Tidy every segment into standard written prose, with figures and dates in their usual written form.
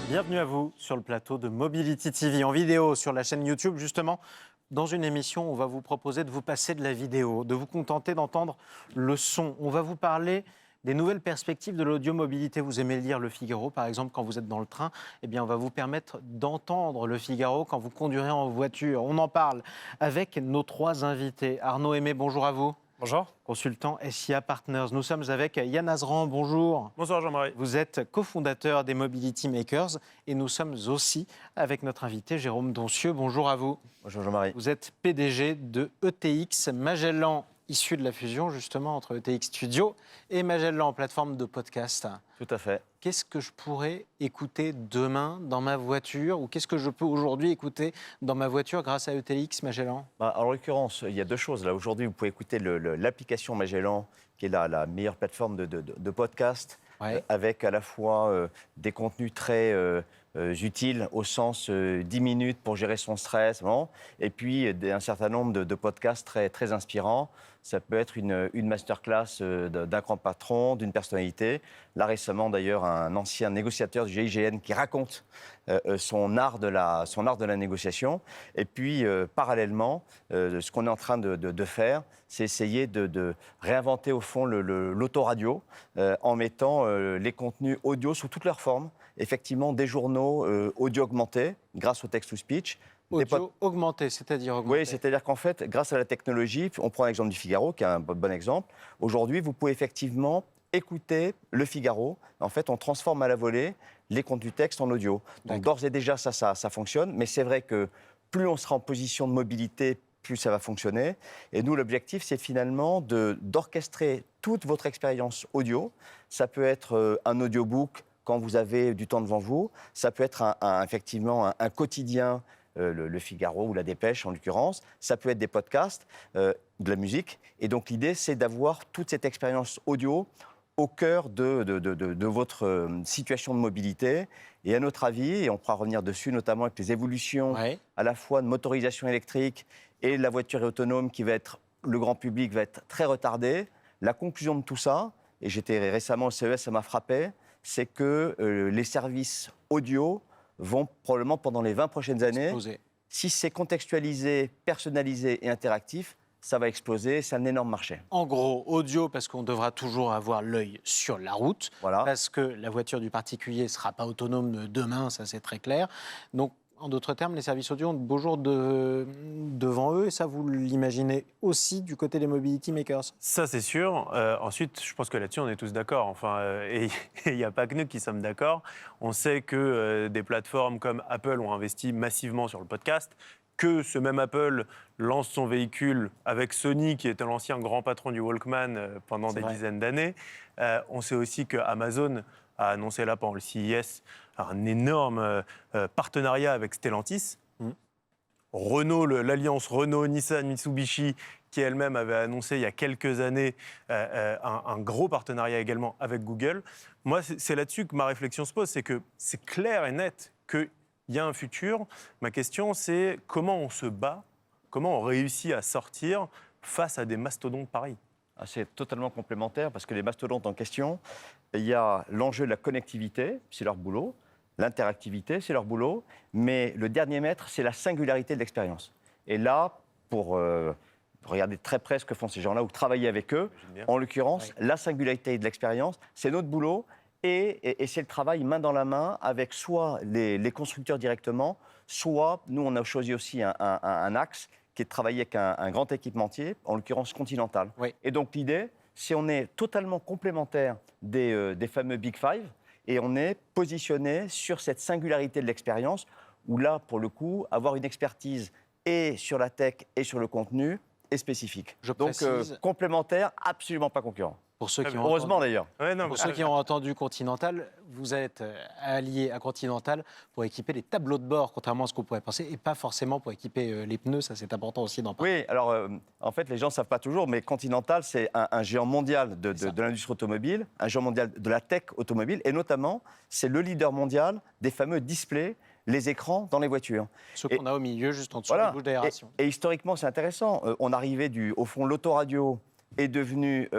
Bienvenue à vous sur le plateau de Mobility TV en vidéo sur la chaîne YouTube. Justement, dans une émission, on va vous proposer de vous passer de la vidéo, de vous contenter d'entendre le son. On va vous parler des nouvelles perspectives de l'audiomobilité. Vous aimez lire Le Figaro, par exemple, quand vous êtes dans le train. Eh bien, on va vous permettre d'entendre Le Figaro quand vous conduirez en voiture. On en parle avec nos trois invités. Arnaud Aimé, bonjour à vous. Bonjour. Consultant SIA Partners. Nous sommes avec Yann Azran, bonjour. Bonsoir Jean-Marie. Vous êtes cofondateur des Mobility Makers et nous sommes aussi avec notre invité Jérôme Doncieux. Bonjour à vous. Bonjour Jean-Marie. Vous êtes PDG de ETX Magellan, issu de la fusion justement entre ETX Studio et Magellan, plateforme de podcast. Tout à fait. Qu'est-ce que je pourrais écouter demain dans ma voiture ou qu'est-ce que je peux aujourd'hui écouter dans ma voiture grâce à ETX Magellan ? En l'occurrence, il y a deux choses. Là, aujourd'hui, vous pouvez écouter l'application Magellan, qui est la meilleure plateforme de podcast, Ouais. avec à la fois des contenus très utiles, au sens 10 minutes pour gérer son stress, bon, et puis un certain nombre de podcasts très, très inspirants. Ça peut être une masterclass d'un grand patron, d'une personnalité. Là, récemment, d'ailleurs, un ancien négociateur du GIGN qui raconte son art de la négociation. Et puis, parallèlement, ce qu'on est en train de faire, c'est essayer de réinventer, au fond, l'autoradio en mettant les contenus audio sous toutes leurs formes. Effectivement, des journaux audio augmentés grâce au text-to-speech. Audio augmenté, c'est-à-dire augmenté. Oui, c'est-à-dire qu'en fait, grâce à la technologie, on prend l'exemple du Figaro, qui est un bon exemple. Aujourd'hui, vous pouvez effectivement écouter le Figaro. En fait, on transforme à la volée les contenus texte en audio. Donc, d'ores et déjà, ça fonctionne. Mais c'est vrai que plus on sera en position de mobilité, plus ça va fonctionner. Et nous, l'objectif, c'est finalement d'orchestrer toute votre expérience audio. Ça peut être un audiobook quand vous avez du temps devant vous. Ça peut être effectivement un quotidien, le Figaro ou la Dépêche en l'occurrence. Ça peut être des podcasts, de la musique. Et donc l'idée, c'est d'avoir toute cette expérience audio au cœur de votre situation de mobilité. Et à notre avis, et on pourra revenir dessus, notamment avec les évolutions à la fois de motorisation électrique et de la voiture autonome qui va être, le grand public va être très retardé. La conclusion de tout ça, et j'étais récemment au CES, ça m'a frappé, c'est que les services audio vont probablement, pendant les 20 prochaines années, Explosé. Si c'est contextualisé, personnalisé et interactif, ça va exploser, c'est un énorme marché. En gros, audio, parce qu'on devra toujours avoir l'œil sur la route, Voilà. parce que la voiture du particulier ne sera pas autonome demain, ça c'est très clair. Donc, en d'autres termes, les services audio ont de beaux jours devant eux, et ça, vous l'imaginez aussi du côté des Mobility Makers. Ça, c'est sûr. Ensuite, je pense que là-dessus, on est tous d'accord. Enfin, et il n'y a pas que nous qui sommes d'accord. On sait que des plateformes comme Apple ont investi massivement sur le podcast, que ce même Apple lance son véhicule avec Sony, qui était l'ancien grand patron du Walkman pendant des dizaines d'années. On sait aussi que Amazon a annoncé là pendant le CES un énorme partenariat avec Stellantis. Renault, l'alliance Renault-Nissan-Mitsubishi, qui elle-même avait annoncé il y a quelques années un gros partenariat également avec Google. Moi, c'est là-dessus que ma réflexion se pose, c'est que c'est clair et net qu'il y a un futur. Ma question, c'est comment on se bat, comment on réussit à sortir face à des mastodontes pareils. C'est totalement complémentaire parce que les mastodontes en question, il y a l'enjeu de la connectivité, c'est leur boulot, l'interactivité, c'est leur boulot, mais le dernier maître, c'est la singularité de l'expérience. Et là, pour regarder très près ce que font ces gens-là ou travailler avec eux, en l'occurrence, la singularité de l'expérience, c'est notre boulot et c'est le travail main dans la main avec soit les constructeurs directement, soit nous, on a choisi aussi un axe qui est de travailler avec un grand équipementier, en l'occurrence Continental. Oui. Et donc l'idée, c'est on est totalement complémentaire des fameux Big Five et on est positionné sur cette singularité de l'expérience où là, pour le coup, avoir une expertise et sur la tech et sur le contenu est spécifique. Je Donc précise- complémentaire, absolument pas concurrent. Pour ceux qui ont Heureusement d'ailleurs. Ouais, non, Pour ceux qui ont entendu Continental, vous êtes allié à Continental pour équiper les tableaux de bord, contrairement à ce qu'on pourrait penser, et pas forcément pour équiper les pneus, ça c'est important aussi d'en parler. Oui, alors en fait, les gens ne savent pas toujours, mais Continental, c'est un géant mondial de l'industrie automobile, un géant mondial de la tech automobile, et notamment, c'est le leader mondial des fameux displays, les écrans dans les voitures. Ce qu'on a au milieu, juste en dessous Voilà. des bouches d'aération. Et historiquement, c'est intéressant. On arrivait au fond, l'autoradio est devenu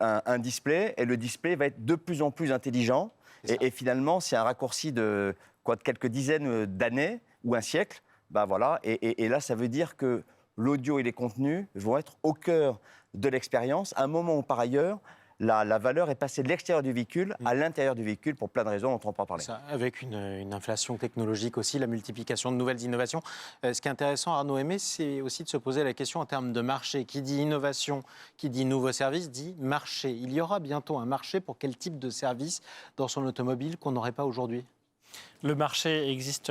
un display, et le display va être de plus en plus intelligent. Et finalement, c'est un raccourci de quelques dizaines d'années ou un siècle. Bah voilà. Et là, ça veut dire que l'audio et les contenus vont être au cœur de l'expérience, à un moment où, par ailleurs, la valeur est passée de l'extérieur du véhicule à l'intérieur du véhicule pour plein de raisons dont on peut en parler. Ça, avec une inflation technologique aussi, la multiplication de nouvelles innovations. Ce qui est intéressant, Arnaud Aimé, c'est aussi de se poser la question en termes de marché. Qui dit innovation, qui dit nouveaux services, dit marché. Il y aura bientôt un marché pour quel type de service dans son automobile qu'on n'aurait pas aujourd'hui ? Le marché existe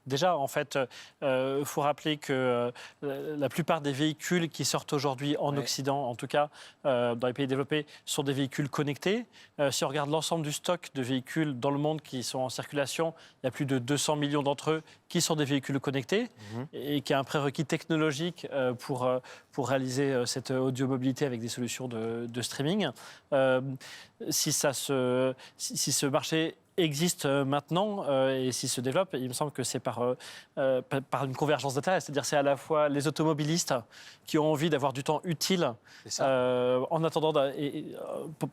déjà. En fait, faut rappeler que la plupart des véhicules qui sortent aujourd'hui en Occident, en tout cas dans les pays développés, sont des véhicules connectés. Si on regarde l'ensemble du stock de véhicules dans le monde qui sont en circulation, il y a plus de 200 millions d'entre eux qui sont des véhicules connectés et qui a un prérequis technologique pour réaliser cette audiomobilité avec des solutions de streaming. Si ce marché existe maintenant et s'il se développe, il me semble que c'est par une convergence d'intérêts. C'est-à-dire c'est à la fois les automobilistes qui ont envie d'avoir du temps utile en attendant,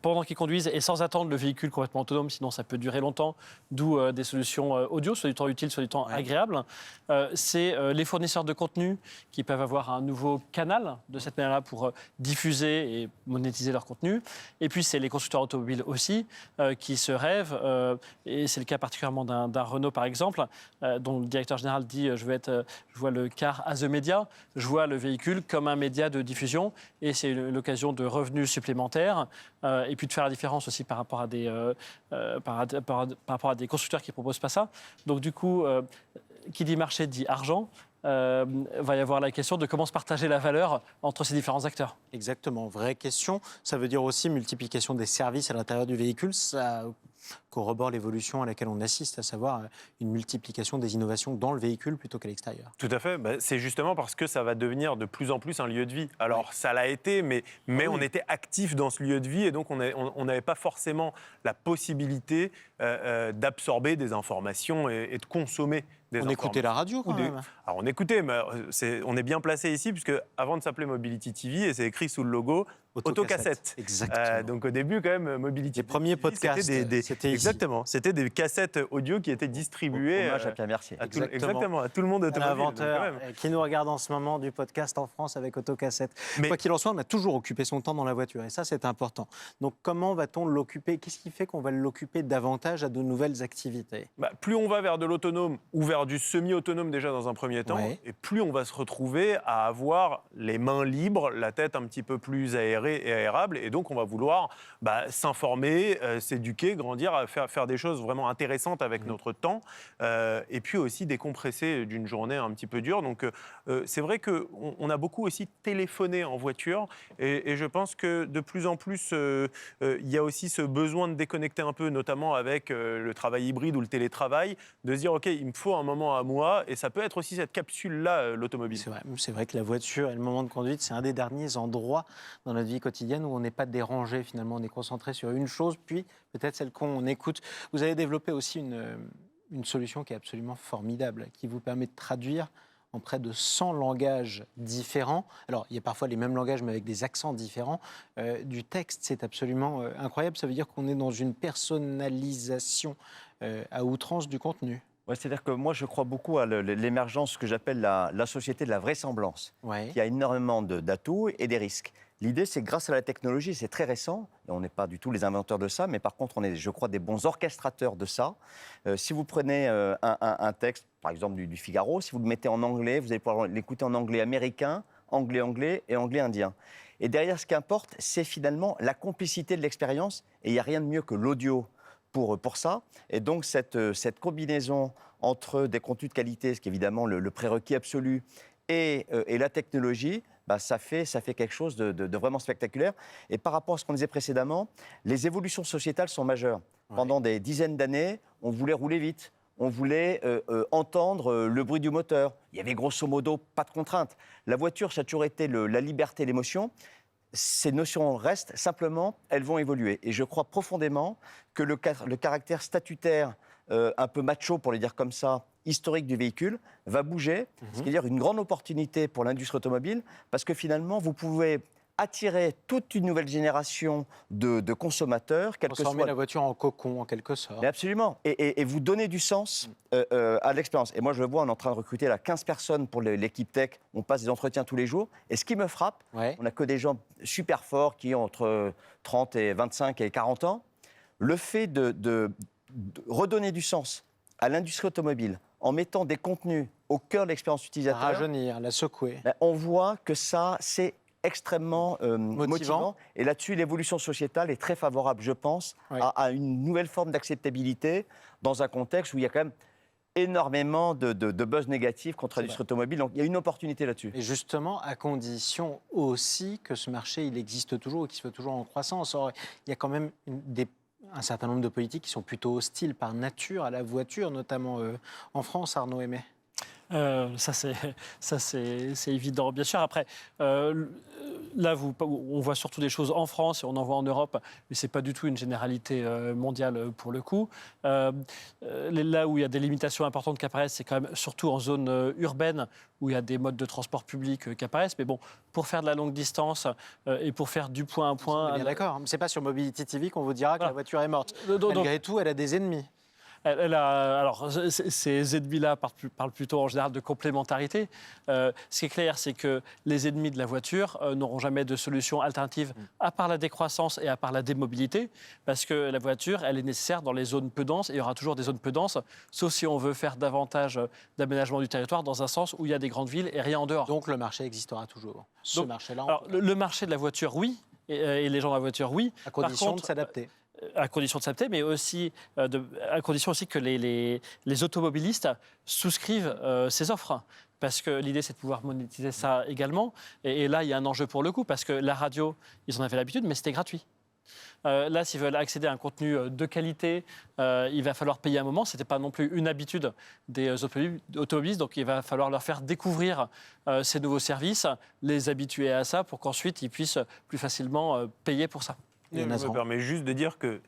pendant qu'ils conduisent et sans attendre le véhicule complètement autonome, sinon ça peut durer longtemps, d'où des solutions audio, soit du temps utile, soit du temps agréable. C'est les fournisseurs de contenu qui peuvent avoir un nouveau canal de cette manière-là pour diffuser et monétiser leur contenu. Et puis c'est les constructeurs automobiles aussi qui se rêvent et c'est le cas particulièrement d'un Renault par exemple, dont le directeur général dit je vois le car as a media, je vois le véhicule comme un média de diffusion et c'est l'occasion de revenus supplémentaires et puis de faire la différence aussi par rapport à des constructeurs qui ne proposent pas ça. Donc du coup, qui dit marché dit argent. Va y avoir la question de comment se partager la valeur entre ces différents acteurs. Exactement, vraie question. Ça veut dire aussi multiplication des services à l'intérieur du véhicule. Ça corrobore l'évolution à laquelle on assiste, à savoir une multiplication des innovations dans le véhicule plutôt qu'à l'extérieur. Tout à fait. C'est justement parce que ça va devenir de plus en plus un lieu de vie. Alors, ça l'a été, mais on était actif dans ce lieu de vie et donc on n'avait pas forcément la possibilité d'absorber des informations et de consommer des informations. On écoutait la radio quand même. Alors, on écoutait, mais on est bien placé ici, puisque avant de s'appeler Mobility TV, et c'est écrit sous le logo, Autocassette. Exactement. Donc au début, quand même, Mobility Les premiers podcasts, c'était exactement. C'était des cassettes audio qui étaient distribuées. Hommage à Pierre Mercier. Exactement, à tout le monde automobile. L'inventeur qui nous regarde en ce moment du podcast en France avec Autocassette. Quoi qu'il en soit, on a toujours occupé son temps dans la voiture et ça, c'est important. Donc comment va-t-on l'occuper ? Qu'est-ce qui fait qu'on va l'occuper davantage à de nouvelles activités ? Plus on va vers de l'autonome ou vers du semi-autonome déjà dans un premier temps, et plus on va se retrouver à avoir les mains libres, la tête un petit peu plus aérée et aérable, et donc on va vouloir s'informer, s'éduquer, grandir, faire des choses vraiment intéressantes avec notre temps, et puis aussi décompresser d'une journée un petit peu dure. Donc c'est vrai qu'on a beaucoup aussi téléphoné en voiture, et je pense que de plus en plus, il y a aussi ce besoin de déconnecter un peu, notamment avec le travail hybride ou le télétravail, de se dire, OK, il me faut un moment à moi, et ça peut être aussi cette capsule-là, l'automobile. C'est vrai que la voiture et le moment de conduite, c'est un des derniers endroits dans notre vie quotidienne où on n'est pas dérangé finalement, on est concentré sur une chose, puis peut-être celle qu'on écoute. Vous avez développé aussi une solution qui est absolument formidable, qui vous permet de traduire en près de 100 langages différents. Alors, il y a parfois les mêmes langages, mais avec des accents différents. Du texte, c'est absolument incroyable. Ça veut dire qu'on est dans une personnalisation à outrance du contenu. Ouais, c'est-à-dire que moi, je crois beaucoup à l'émergence que j'appelle la société de la vraisemblance, qui a énormément d'atouts et des risques. L'idée, c'est que grâce à la technologie, c'est très récent, et on n'est pas du tout les inventeurs de ça, mais par contre, on est, je crois, des bons orchestrateurs de ça. Si vous prenez un texte, par exemple du Figaro, si vous le mettez en anglais, vous allez pouvoir l'écouter en anglais américain, anglais et anglais indien. Et derrière, ce qui importe, c'est finalement la complicité de l'expérience, et il n'y a rien de mieux que l'audio pour ça. Et donc, cette combinaison entre des contenus de qualité, ce qui est évidemment le prérequis absolu, et la technologie, ça fait quelque chose de vraiment spectaculaire. Et par rapport à ce qu'on disait précédemment, les évolutions sociétales sont majeures. Pendant des dizaines d'années, on voulait rouler vite. On voulait entendre le bruit du moteur. Il y avait grosso modo pas de contraintes. La voiture, ça a toujours été la liberté, l'émotion. Ces notions restent, simplement, elles vont évoluer. Et je crois profondément que le caractère statutaire, un peu macho, pour le dire comme ça, historique du véhicule, va bouger. C'est-à-dire une grande opportunité pour l'industrie automobile, parce que finalement, vous pouvez attirer toute une nouvelle génération de consommateurs, quel que Transformer soit... la voiture en cocon, en quelque sorte. Mais absolument. Et vous donner du sens à l'expérience. Et moi, je le vois, on est en train de recruter là, 15 personnes pour l'équipe tech. On passe des entretiens tous les jours. Et ce qui me frappe, Ouais. on n'a que des gens super forts qui ont entre 30 et 25 et 40 ans. Le fait de redonner du sens à l'industrie automobile en mettant des contenus au cœur de l'expérience La utilisateur, rajeunir, la secouer. ben, on voit que ça, c'est extrêmement motivant. Et là-dessus, l'évolution sociétale est très favorable, je pense, Oui. à une nouvelle forme d'acceptabilité dans un contexte où il y a quand même énormément de buzz négatifs contre l'industrie automobile. Donc, il y a une opportunité là-dessus. Et justement, à condition aussi que ce marché, il existe toujours et qu'il soit toujours en croissance. Or, il y a quand même un certain nombre de politiques qui sont plutôt hostiles par nature à la voiture, notamment en France, Arnaud Aimé. Ça, c'est évident. Bien sûr, après, là, on voit surtout des choses en France et on en voit en Europe, mais ce n'est pas du tout une généralité mondiale pour le coup. Là où il y a des limitations importantes qui apparaissent, c'est quand même surtout en zone urbaine, où il y a des modes de transport public qui apparaissent. Mais bon, pour faire de la longue distance et pour faire du point à On point... est bien d'accord. Ce n'est pas sur Mobility TV qu'on vous dira que Voilà. la voiture est morte. Donc, Malgré tout, elle a des ennemis. Alors, ces ennemis-là parlent plutôt en général de complémentarité. Ce qui est clair, c'est que les ennemis de la voiture n'auront jamais de solution alternative à part la décroissance et à part la démobilité, parce que la voiture, elle est nécessaire dans les zones peu denses, et il y aura toujours des zones peu denses, sauf si on veut faire davantage d'aménagement du territoire dans un sens où il y a des grandes villes et rien en dehors. Donc le marché existera toujours. Ce marché-là, Alors, le marché de la voiture, oui, et les gens de la voiture, oui. à condition Par contre, de s'adapter. à condition de s'adapter, mais aussi à condition aussi que les automobilistes souscrivent ces offres. Parce que l'idée, c'est de pouvoir monétiser ça également. Et là, il y a un enjeu pour le coup, parce que la radio, ils en avaient l'habitude, mais c'était gratuit. Là, s'ils veulent accéder à un contenu de qualité, il va falloir payer un moment. Ce n'était pas non plus une habitude des automobilistes, donc il va falloir leur faire découvrir ces nouveaux services, les habituer à ça pour qu'ensuite ils puissent plus facilement payer pour ça. Je me permets juste de dire que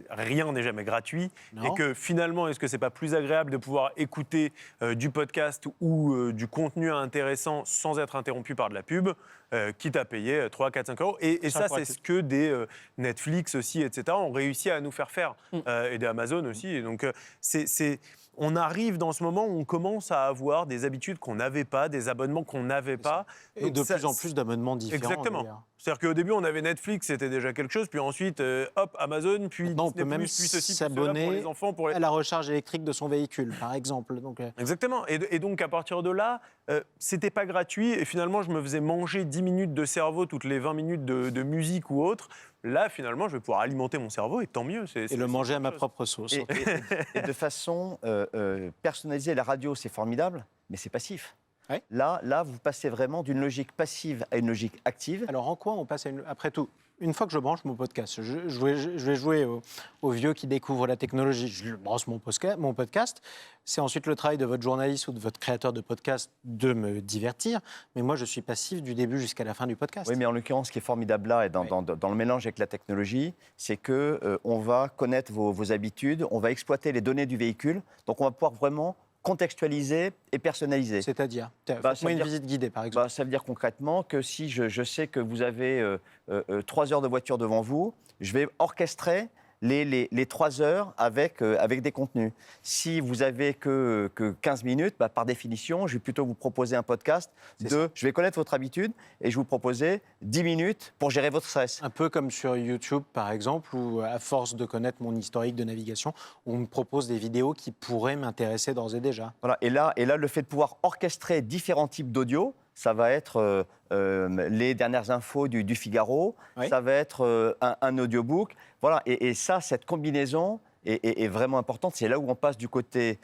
rien n'est jamais gratuit et que finalement, est-ce que c'est pas plus agréable de pouvoir écouter du podcast ou du contenu intéressant sans être interrompu par de la pub, quitte à payer 3, 4, 5 euros. Et ça, c'est ce que des Netflix aussi, etc., ont réussi à nous faire faire. Et des Amazon aussi. Et donc, on arrive dans ce moment où on commence à avoir des habitudes qu'on n'avait pas, des abonnements qu'on n'avait pas. Et donc de plus en plus d'abonnements différents. Exactement. D'ailleurs. C'est-à-dire qu'au début, on avait Netflix, c'était déjà quelque chose, puis ensuite, hop, Amazon, puis Maintenant, on peut Disney+, même puis ceci, puis cela, s'abonner pour les enfants, pour les... à la recharge électrique de son véhicule, par exemple. Donc, Exactement. Et donc, à partir de là, c'était pas gratuit. Et finalement, je me faisais manger 10 minutes de cerveau toutes les 20 minutes de musique ou autre. Là, finalement, je vais pouvoir alimenter mon cerveau, et tant mieux. et le manger à ma propre sauce. Et de façon personnalisée, la radio, c'est formidable, mais c'est passif. Ouais. Là, vous passez vraiment d'une logique passive à une logique active. Alors, en quoi on passe après tout, une fois que je branche mon podcast, je vais jouer aux vieux qui découvrent la technologie. Je branche mon podcast. C'est ensuite le travail de votre journaliste ou de votre créateur de podcast de me divertir. Mais moi, je suis passif du début jusqu'à la fin du podcast. Oui, mais en l'occurrence, ce qui est formidable là, et dans le mélange avec la technologie, c'est qu'on va connaître vos habitudes, on va exploiter les données du véhicule. Donc, on va pouvoir vraiment contextualiser et personnaliser. C'est-à-dire Faites-moi une visite guidée, par exemple. Ça veut dire concrètement que si je sais que vous avez 3 heures de voiture devant vous, je vais orchestrer les 3 heures avec des contenus. Si vous avez que 15 minutes, par définition, je vais plutôt vous proposer un podcast je vais connaître votre habitude et je vais vous proposer 10 minutes pour gérer votre stress. Un peu comme sur YouTube, par exemple, où à force de connaître mon historique de navigation, on me propose des vidéos qui pourraient m'intéresser d'ores et déjà. Voilà. Et là, le fait de pouvoir orchestrer différents types d'audio, ça va être les dernières infos du Figaro, oui. Ça va être un audiobook. Voilà. Et ça, cette combinaison est vraiment importante. C'est là où on passe du côté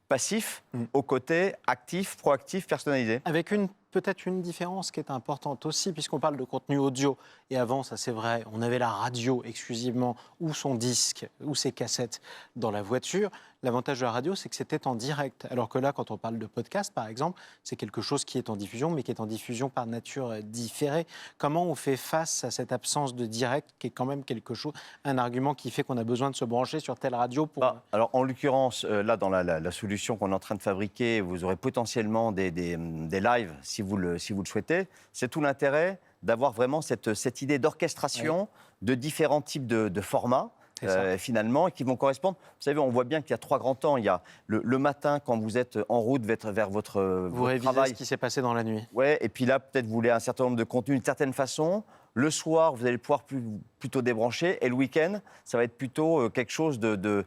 passif au côté actif, proactif, personnalisé. Avec peut-être une différence qui est importante aussi, puisqu'on parle de contenu audio. Et avant, ça c'est vrai, on avait la radio exclusivement, ou son disque, ou ses cassettes dans la voiture. L'avantage de la radio, c'est que c'était en direct. Alors que là, quand on parle de podcast, par exemple, c'est quelque chose qui est en diffusion, mais qui est en diffusion par nature différée. Comment on fait face à cette absence de direct, qui est quand même quelque chose, un argument qui fait qu'on a besoin de se brancher sur telle radio pour... Alors, en l'occurrence, là, dans la solution qu'on est en train de fabriquer, vous aurez potentiellement des lives, si vous le souhaitez. C'est tout l'intérêt d'avoir vraiment cette idée d'orchestration de différents types de formats. Finalement, et qui vont correspondre. Vous savez, on voit bien qu'il y a 3 grands temps. Il y a le matin, quand vous êtes en route vers votre Vous révisez travail. ce qui s'est passé dans la nuit. Ouais, et puis là, peut-être vous voulez un certain nombre de contenus d'une certaine façon. Le soir, vous allez pouvoir plutôt débrancher. Et le week-end, ça va être plutôt quelque chose de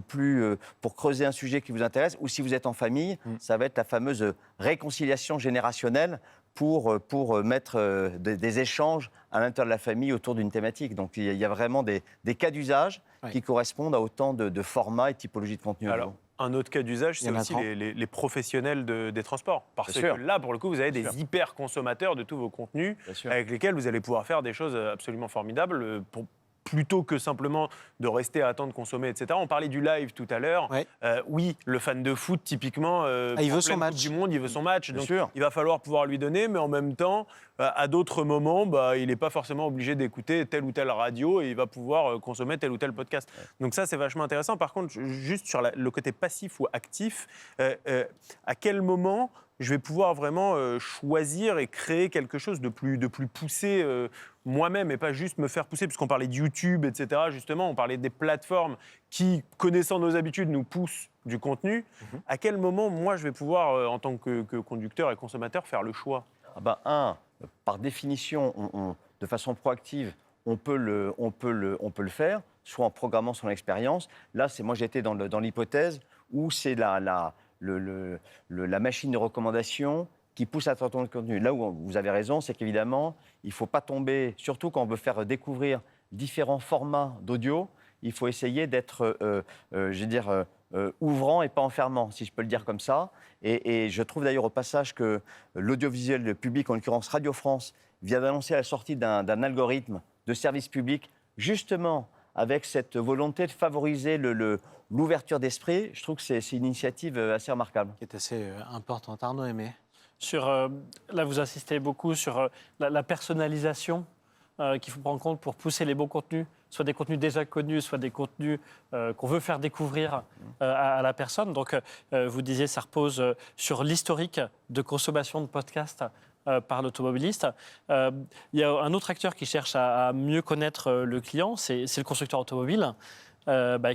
plus pour creuser un sujet qui vous intéresse. Ou si vous êtes en famille, ça va être la fameuse réconciliation générationnelle pour mettre des échanges à l'intérieur de la famille autour d'une thématique. Donc il y a vraiment des cas d'usage qui correspondent à autant de formats et typologies de contenu. Alors, un autre cas d'usage, c'est aussi les professionnels des transports. Parce que là, pour le coup, vous avez des hyper consommateurs de tous vos contenus avec lesquels vous allez pouvoir faire des choses absolument formidables plutôt que simplement de rester à attendre, consommer, etc. On parlait du live tout à l'heure. Oui, le fan de foot, typiquement, il veut son match. Coupe du Monde, il veut son match. Bien Donc, sûr. il va falloir pouvoir lui donner, mais en même temps, à d'autres moments, il n'est pas forcément obligé d'écouter telle ou telle radio et il va pouvoir consommer tel ou tel podcast. Donc ça, c'est vachement intéressant. Par contre, juste sur le côté passif ou actif, à quel moment je vais pouvoir vraiment choisir et créer quelque chose de plus poussé moi-même et pas juste me faire pousser, puisqu'on parlait de YouTube, etc. Justement, on parlait des plateformes qui, connaissant nos habitudes, nous poussent du contenu. À quel moment, moi, je vais pouvoir, en tant que conducteur et consommateur, faire le choix ? Par définition, de façon proactive, on peut le faire, soit en programmant son expérience. Là, moi, j'étais dans l'hypothèse où c'est la machine de recommandation qui pousse à ton contenu. Là où vous avez raison, c'est qu'évidemment, il ne faut pas tomber, surtout quand on veut faire découvrir différents formats d'audio, il faut essayer d'être, ouvrant et pas enfermant, si je peux le dire comme ça. Et je trouve d'ailleurs au passage que l'audiovisuel public, en l'occurrence Radio France, vient d'annoncer la sortie d'un algorithme de service public, justement avec cette volonté de favoriser l'ouverture d'esprit. Je trouve que c'est une initiative assez remarquable. Qui est assez importante. Arnaud Aimé. Là, vous insistez beaucoup sur la personnalisation qu'il faut prendre en compte pour pousser les bons contenus, soit des contenus déjà connus, soit des contenus qu'on veut faire découvrir à la personne. Donc, vous disiez, ça repose sur l'historique de consommation de podcasts par l'automobiliste. Il y a un autre acteur qui cherche à mieux connaître le client, c'est le constructeur automobile.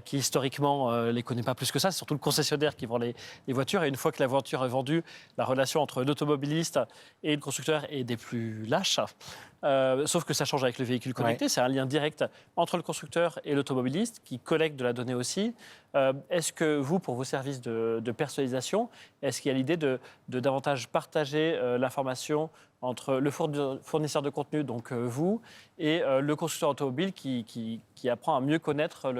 Qui historiquement les connaît pas plus que ça, c'est surtout le concessionnaire qui vend les voitures. Et une fois que la voiture est vendue, la relation entre l'automobiliste et le constructeur est des plus lâches. Sauf que ça change avec le véhicule connecté. C'est un lien direct entre le constructeur et l'automobiliste qui collecte de la donnée aussi. Est-ce que vous, pour vos services de personnalisation, est-ce qu'il y a l'idée de davantage partager l'information entre le fournisseur de contenu, donc vous, et le constructeur automobile qui apprend à mieux connaître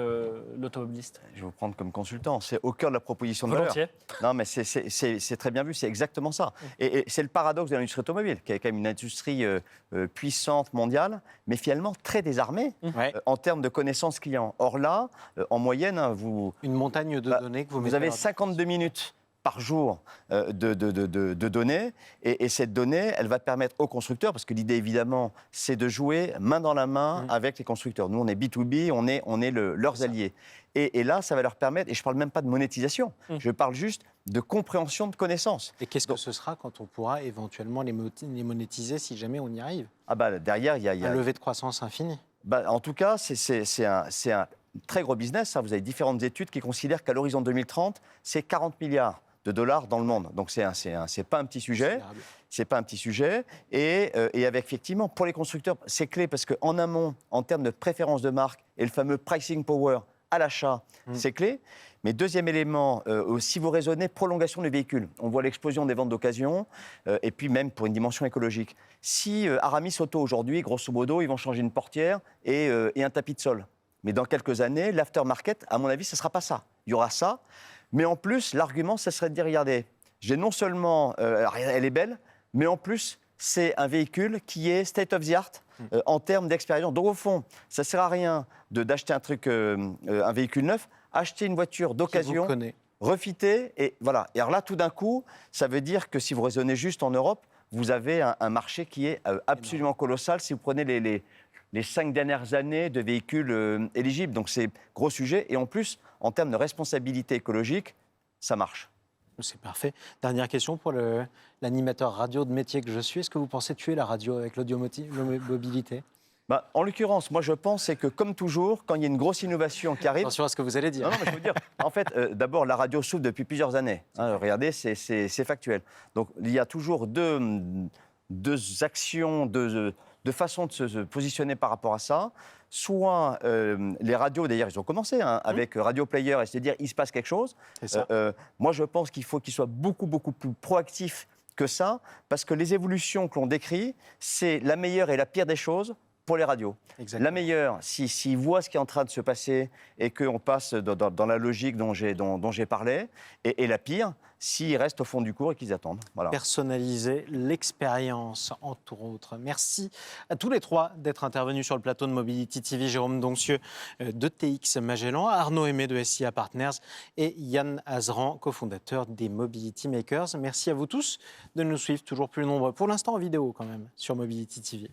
l'automobiliste? Je vais vous prendre comme consultant. C'est au cœur de la proposition de valeur. Non, mais c'est très bien vu, c'est exactement ça. Et c'est le paradoxe de l'industrie automobile, qui est quand même une industrie puissante, mondiale, mais finalement très désarmée en termes de connaissances clients. Or là, en moyenne, une montagne de données que vous avez 52 minutes par jour de données. Et cette donnée, elle va permettre aux constructeurs, parce que l'idée, évidemment, c'est de jouer main dans la main avec les constructeurs. Nous, on est B2B, on est leurs alliés. Et là, ça va leur permettre, et je ne parle même pas de monétisation, je parle juste de compréhension de connaissances. Et qu'est-ce que ce sera quand on pourra éventuellement les monétiser si jamais on y arrive? Derrière, il y a un levier de croissance infini. En tout cas, c'est un très gros business. Vous avez différentes études qui considèrent qu'à l'horizon 2030, c'est 40 milliards de dollars dans le monde. Donc, c'est pas un petit sujet. C'est pas un petit sujet. Et avec, effectivement, pour les constructeurs, c'est clé parce qu'en amont, en termes de préférence de marque et le fameux pricing power à l'achat, c'est clé. Mais deuxième élément, si vous raisonnez prolongation des véhicules, on voit l'explosion des ventes d'occasion, et puis même pour une dimension écologique. Si Aramis Auto aujourd'hui, grosso modo, ils vont changer une portière et un tapis de sol. Mais dans quelques années, l'aftermarket, à mon avis, ce ne sera pas ça. Il y aura ça. Mais en plus, l'argument, ça serait de dire, regardez, j'ai non seulement, elle est belle, mais en plus, c'est un véhicule qui est state of the art en termes d'expérience. Donc au fond, ça ne sert à rien d'acheter un véhicule neuf, acheter une voiture d'occasion, refiter, et voilà. Et alors là, tout d'un coup, ça veut dire que si vous raisonnez juste en Europe, vous avez un marché qui est absolument colossal si vous prenez les 5 dernières années de véhicules éligibles. Donc c'est gros sujet. Et en plus, en termes de responsabilité écologique, ça marche. C'est parfait. Dernière question pour l'animateur radio de métier que je suis. Est-ce que vous pensez tuer la radio avec l'audiomobilité? Bah, en l'occurrence, moi je pense c'est que comme toujours, quand il y a une grosse innovation qui arrive... Attention à ce que vous allez dire. Non, mais je veux dire, en fait, d'abord, la radio souffre depuis plusieurs années. Hein, regardez, c'est factuel. Donc, il y a toujours deux actions, deux façons de se positionner par rapport à ça. Soit les radios, d'ailleurs, ils ont commencé avec Radio Player, et c'est-à-dire il se passe quelque chose. C'est ça. Moi, je pense qu'il faut qu'ils soient beaucoup, beaucoup plus proactifs que ça, parce que les évolutions que l'on décrit, c'est la meilleure et la pire des choses pour les radios. Exactement. La meilleure, s'ils voient ce qui est en train de se passer et qu'on passe dans la logique dont j'ai parlé, et la pire, s'ils restent au fond du cours et qu'ils attendent. Voilà. Personnaliser l'expérience, entre autres. Merci à tous les trois d'être intervenus sur le plateau de Mobility TV. Jérôme Doncieux de TX Magellan, Arnaud Aimé de SIA Partners et Yann Azran, cofondateur des Mobility Makers. Merci à vous tous de nous suivre, toujours plus nombreux, pour l'instant en vidéo quand même, sur Mobility TV.